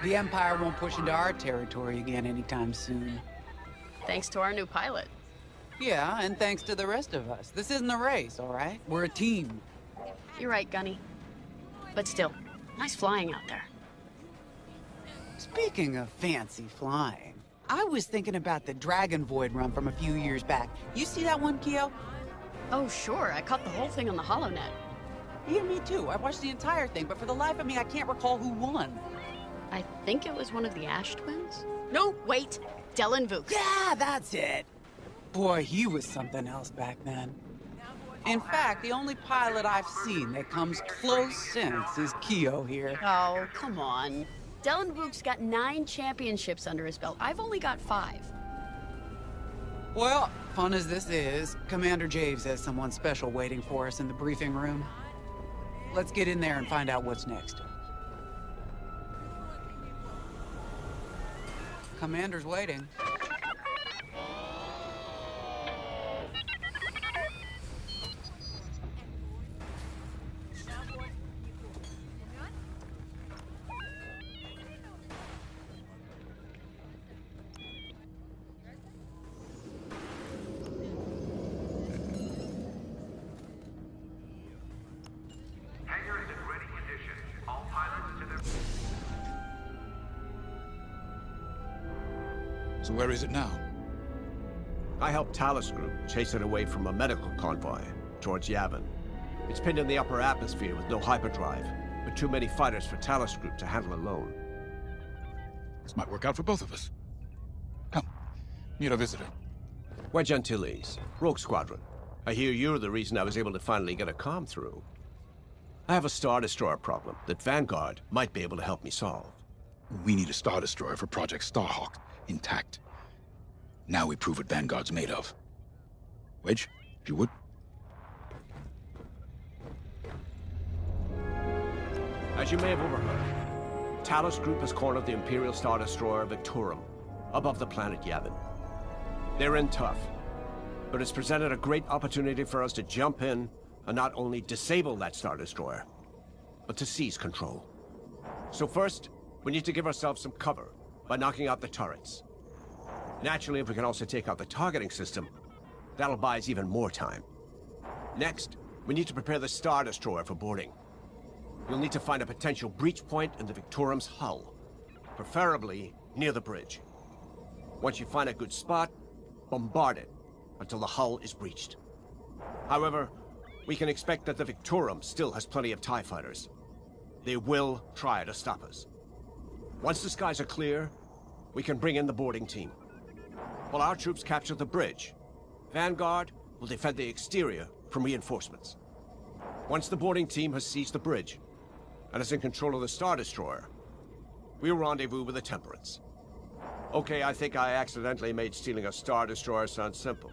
The Empire won't push into our territory again anytime soon. Thanks to our new pilot. Yeah, and thanks to the rest of us. This isn't a race, all right? We're a team. You're right, Gunny. But still, nice flying out there. Speaking of fancy flying, I was thinking about the Dragon Void run from a few years back. You see that one, Keo? Oh, sure. I caught the whole thing on the HoloNet. Yeah, me too. I watched the entire thing, but for the life of me, I can't recall who won. I think it was one of the Ash twins? No, wait. Dylan Vooks. Yeah, that's it. Boy, he was something else back then. In fact, the only pilot I've seen that comes close since is Keo here. Oh, come on. Dylan Vooks got 9 championships under his belt. I've only got 5. Well, fun as this is, Commander Javes has someone special waiting for us in the briefing room. Let's get in there and find out what's next. Commander's waiting. Hangar is in ready condition. All pilots to their... So where is it now? I helped Talus Group chase it away from a medical convoy towards Yavin. It's pinned in the upper atmosphere with no hyperdrive, but too many fighters for Talus Group to handle alone. This might work out for both of us. Come, meet our visitor. Wedge Antilles, Rogue Squadron. I hear you're the reason I was able to finally get a comm through. I have a Star Destroyer problem that Vanguard might be able to help me solve. We need a Star Destroyer for Project Starhawk, intact. Now we prove what Vanguard's made of. Wedge, if you would. As you may have overheard, Talus Group has cornered the Imperial Star Destroyer Victorum above the planet Yavin. They're in tough, but it's presented a great opportunity for us to jump in and not only disable that Star Destroyer, but to seize control. So first, we need to give ourselves some cover by knocking out the turrets. Naturally, if we can also take out the targeting system, that'll buy us even more time. Next, we need to prepare the Star Destroyer for boarding. You'll need to find a potential breach point in the Victorum's hull, preferably near the bridge. Once you find a good spot, bombard it until the hull is breached. However, we can expect that the Victorum still has plenty of TIE fighters. They will try to stop us. Once the skies are clear, we can bring in the boarding team. While our troops capture the bridge, Vanguard will defend the exterior from reinforcements. Once the boarding team has seized the bridge and is in control of the Star Destroyer, we'll rendezvous with the Temperance. Okay, I think I accidentally made stealing a Star Destroyer sound simple.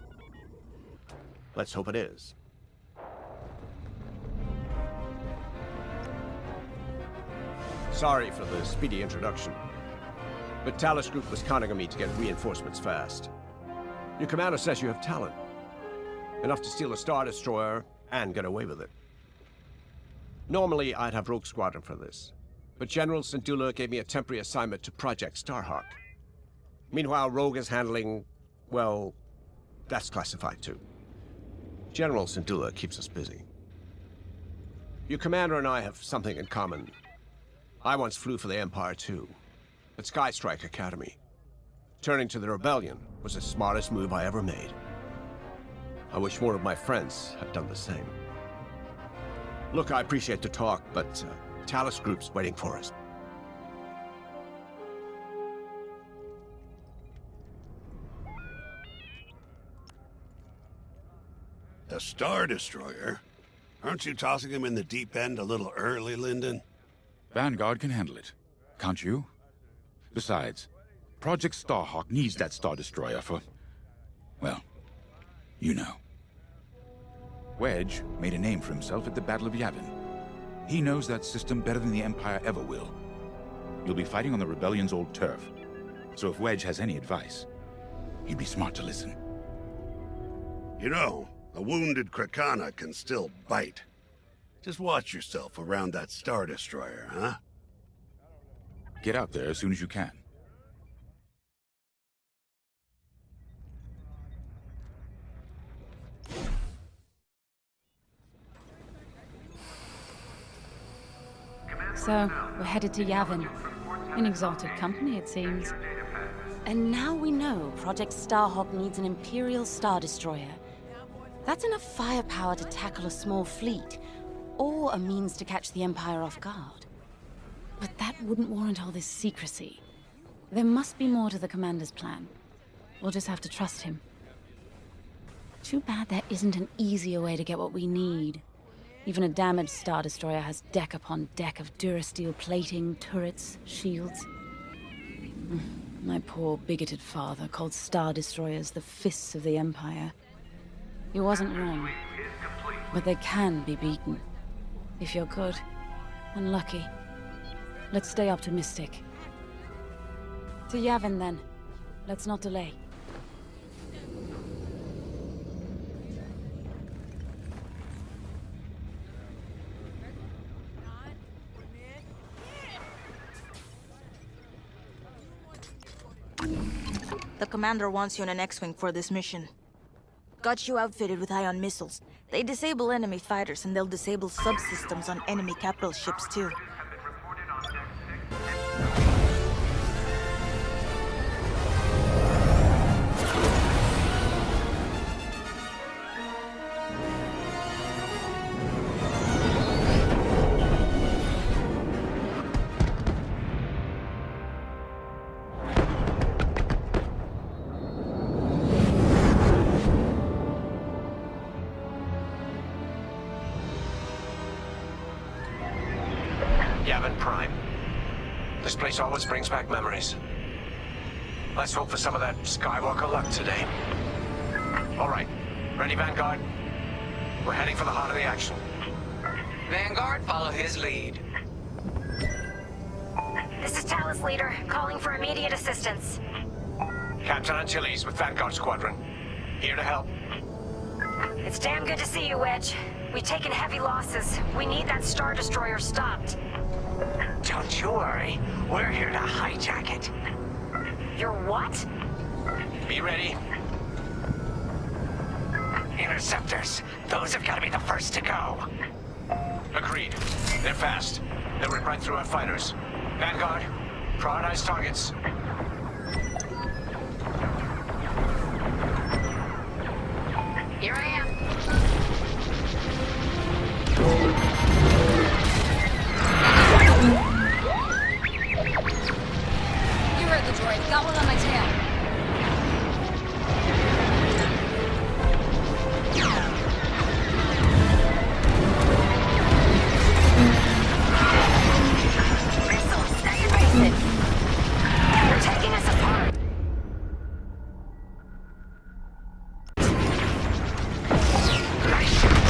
Let's hope it is. Sorry for the speedy introduction, but Talus Group was counting on me to get reinforcements fast. Your commander says you have talent. Enough to steal a Star Destroyer and get away with it. Normally, I'd have Rogue Squadron for this, but General Syndulla gave me a temporary assignment to Project Starhawk. Meanwhile, Rogue is handling, well, that's classified too. General Syndulla keeps us busy. Your commander and I have something in common. I once flew for the Empire too, at Skystrike Academy. Turning to the Rebellion was the smartest move I ever made. I wish more of my friends had done the same. Look, I appreciate the talk, but Talus Group's waiting for us. A Star Destroyer? Aren't you tossing him in the deep end a little early, Lyndon? Vanguard can handle it. Can't you? Besides, Project Starhawk needs that Star Destroyer for... well, you know. Wedge made a name for himself at the Battle of Yavin. He knows that system better than the Empire ever will. You'll be fighting on the Rebellion's old turf. So if Wedge has any advice, he'd be smart to listen. You know, a wounded Krakana can still bite. Just watch yourself around that Star Destroyer, huh? Get out there as soon as you can. So, we're headed to Yavin. In exalted company, it seems. And now we know Project Starhawk needs an Imperial Star Destroyer. That's enough firepower to tackle a small fleet, or a means to catch the Empire off guard. But that wouldn't warrant all this secrecy. There must be more to the Commander's plan. We'll just have to trust him. Too bad there isn't an easier way to get what we need. Even a damaged Star Destroyer has deck upon deck of Durasteel plating, turrets, shields. My poor bigoted father called Star Destroyers the fists of the Empire. He wasn't wrong. But they can be beaten. If you're good and lucky. Let's stay optimistic. To Yavin, then. Let's not delay. The commander wants you in an X-Wing for this mission. Got you outfitted with ion missiles. They disable enemy fighters, and they'll disable subsystems on enemy capital ships, too. Yavin Prime. This place always brings back memories. Let's hope for some of that Skywalker luck today. All right. Ready, Vanguard? We're heading for the heart of the action. Vanguard, follow his lead. This is Talus Leader, calling for immediate assistance. Captain Antilles with Vanguard Squadron. Here to help. It's damn good to see you, Wedge. We've taken heavy losses. We need that Star Destroyer stopped. Don't you worry. We're here to hijack it. You're what? Be ready. Interceptors. Those have got to be the first to go. Agreed. They're fast. They'll rip right through our fighters. Vanguard, prioritize targets. Here I am. You heard the droid. Got one on my tail. Missiles, stay evasive. They're taking us apart. Nice shot.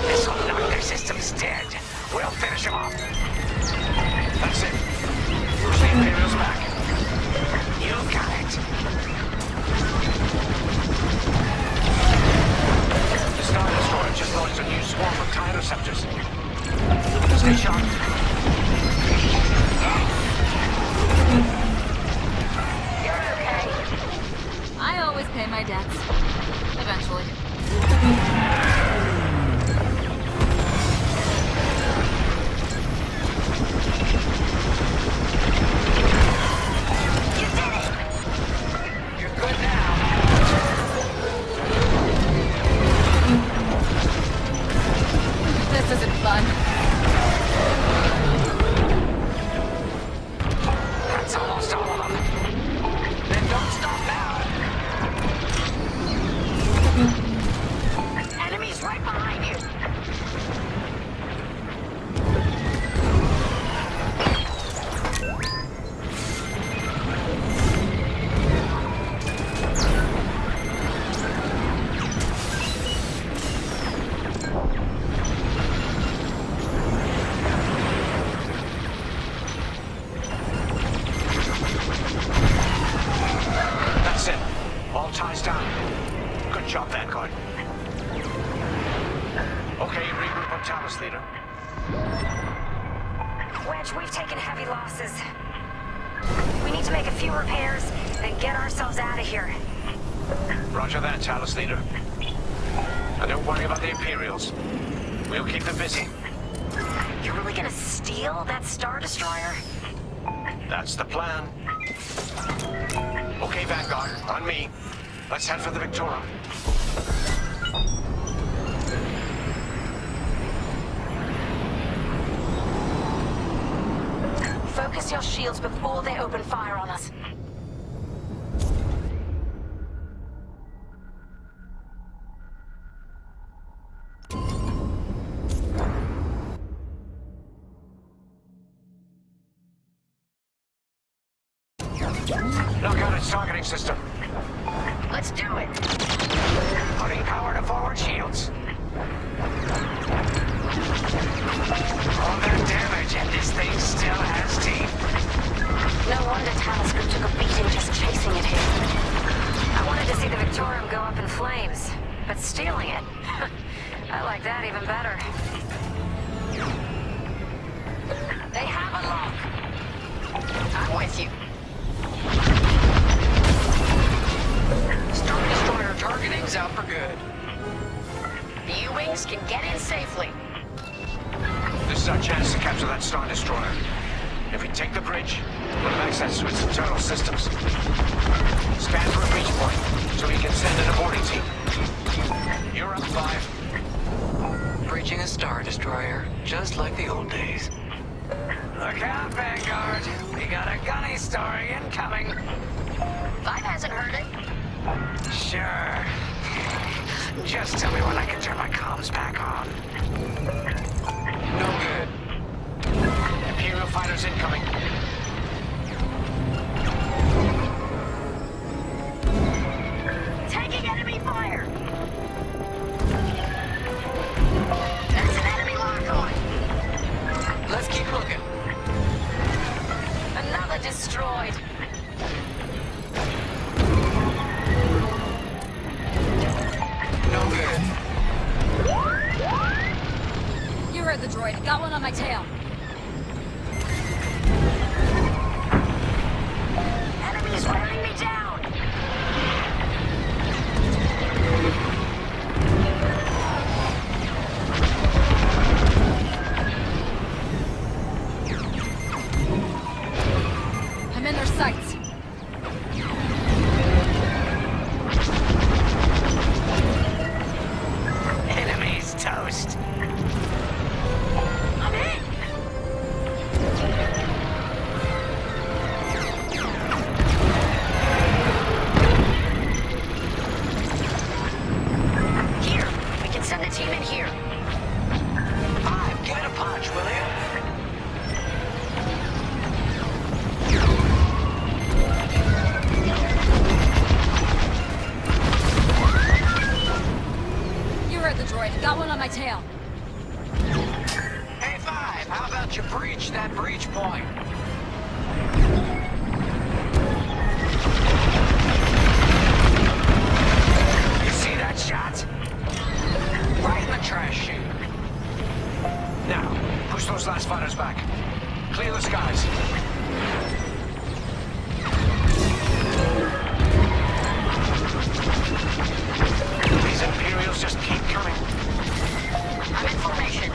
This will knock their systems dead. We'll finish them off. That's it. Push the Imperials back. You got it. The Star Destroyer just launched a new swarm of TIE interceptors. Stay sharp. You're okay. I always pay my debts. Eventually. You're good now. This isn't fun. That's almost all of them. Then don't stop now. Enemies right behind you. That's it. All ties down. Good job, Vanguard. Okay, regroup on Talus, Leader. Wedge, we've taken heavy losses. need to make a few repairs, then get ourselves out of here. Roger that, Talos Leader. And don't worry about the Imperials. We'll keep them busy. You're really gonna steal that Star Destroyer? That's the plan. Okay, Vanguard, on me. Let's head for the Victorum. Focus your shields before they open fire on us. Knock out its targeting system. Let's do it. Putting power to forward shields. All that damage, and this thing still has teeth. No wonder Talos Group took a beating just chasing it here. I wanted to see the Victorium go up in flames, but stealing it, I like that even better. They have a lock. I'm with you. Star Destroyer targeting's out for good. The U-Wings can get in safely. This is our chance to capture that Star Destroyer. If we take the bridge, we'll have access to its internal systems. Scan for a breach point, so we can send an aborting team. You're up, 5. Bridging a Star Destroyer, just like the old days. Look out, Vanguard. We got a gunny story incoming. 5 hasn't heard it. Sure. Just tell me when I can turn my comms back on. No good. Imperial fighters incoming. Taking enemy fire. That's an enemy lock on. Let's keep looking. Another destroyed. No good. You heard the droid. Got one on my tail. Enemies wearing me down. I'm in their sights. Enemies toast. I'm in. Here, we can send the team in here. 5, give it a punch, will you? You heard the droid. Got one on my tail. Hey, 5, how about you breach that breach point? You see that shot? Right in the trash chute. Now, push those last fighters back. Clear the skies. These Imperials just keep coming. I'm in formation.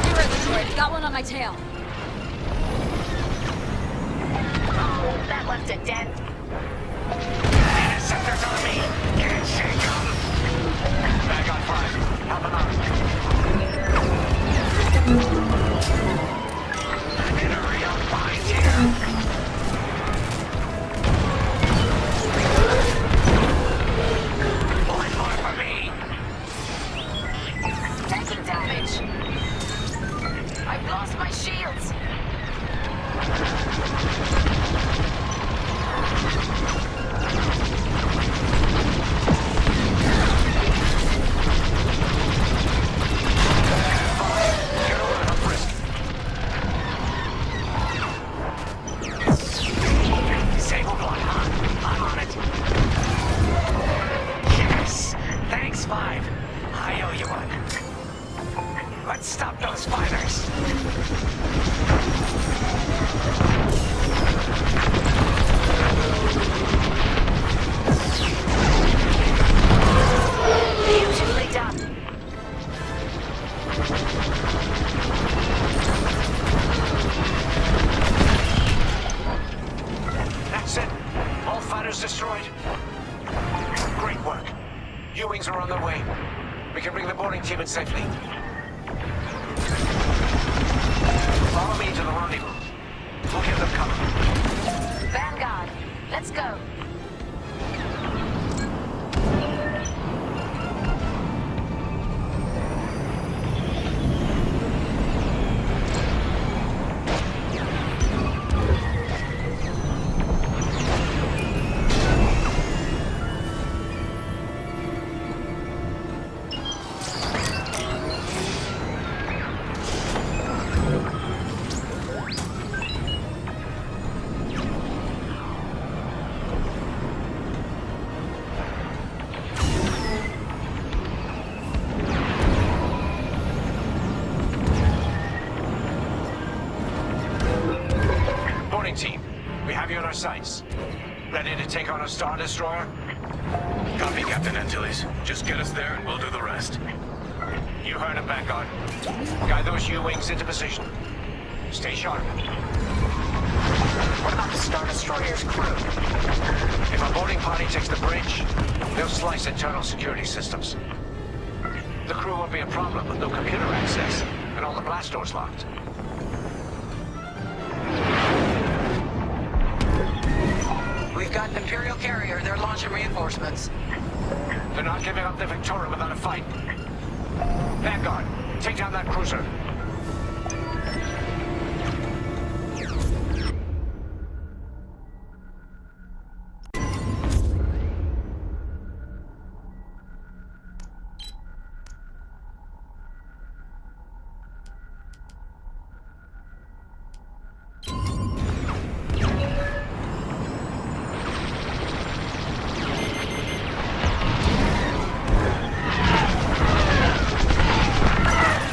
You heard the droid. Got one on my tail. Oh, that left a dent. Interceptors on me. Can't shake them. Back on 5. Help them out. I'm in a real bind here. One more for me. Taking damage. I've lost my shields. Disable one, huh? I'm on it. Yes. Thanks, 5. I owe you one. Let's stop those fighters. Beautifully done. That's it. All fighters destroyed. Great work. U-Wings are on their way. We can bring the boarding team in safely. Follow me to the rendezvous. We'll give them cover. Vanguard, let's go. Team, we have you in our sights. Ready to take on a Star Destroyer? Copy, Captain Antilles. Just get us there and we'll do the rest. You heard him, Vanguard. Guide those U-Wings into position. Stay sharp. What about the Star Destroyer's crew? If a boarding party takes the bridge, they'll slice internal security systems. The crew won't be a problem with no computer access and all the blast doors locked. We've got an Imperial carrier. They're launching reinforcements. They're not giving up the Victorum without a fight. Vanguard, take down that cruiser.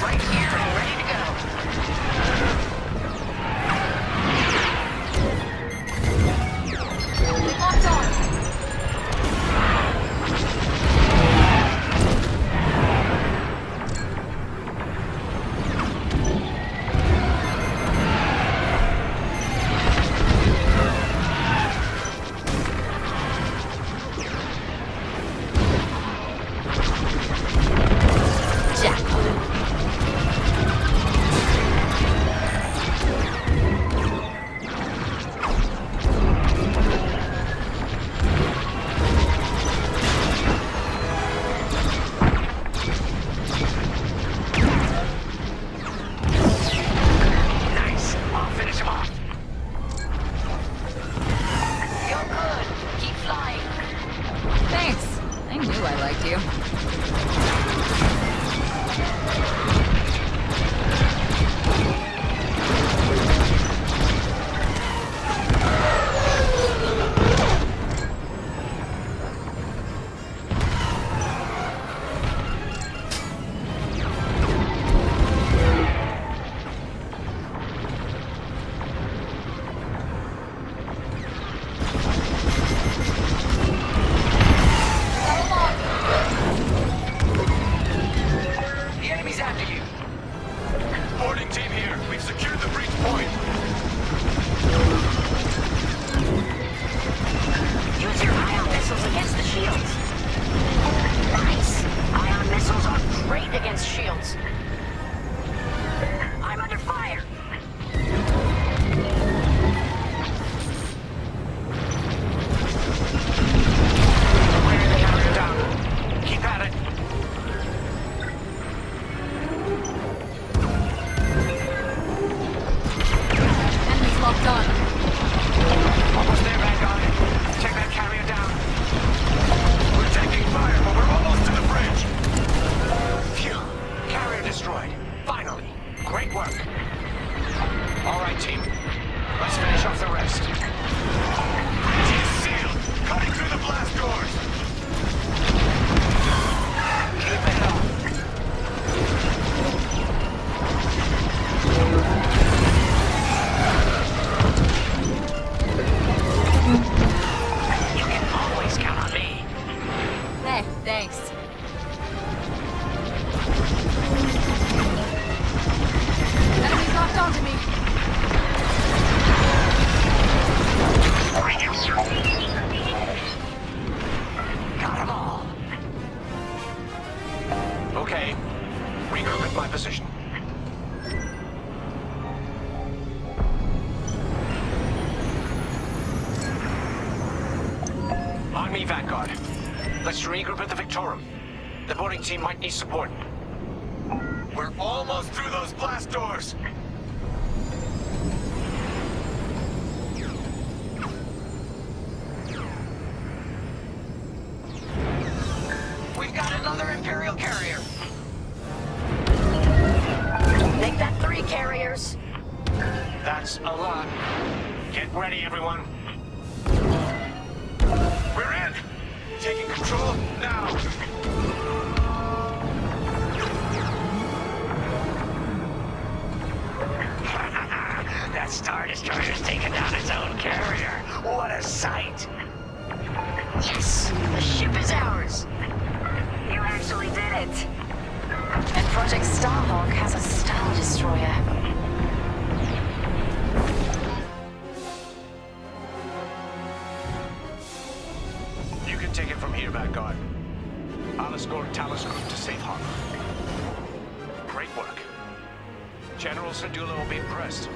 Right here and ready locked onto me. Got them all. Okay. Regroup at my position. On me, Vanguard. Let's regroup at the Victorum. The boarding team might need support. We're almost through those blast doors. We've got another Imperial carrier. Make that 3 carriers. That's a lot. Get ready, everyone. We're in. Taking control now. That Star Destroyer's taken down its own carrier. What a sight. Yes, the ship is ours. You actually did it. And Project Starhawk has a Star Destroyer. You can take it from here, Vanguard. I'll escort Talos Group to safe harbor. Great work. General Syndulla will be impressed.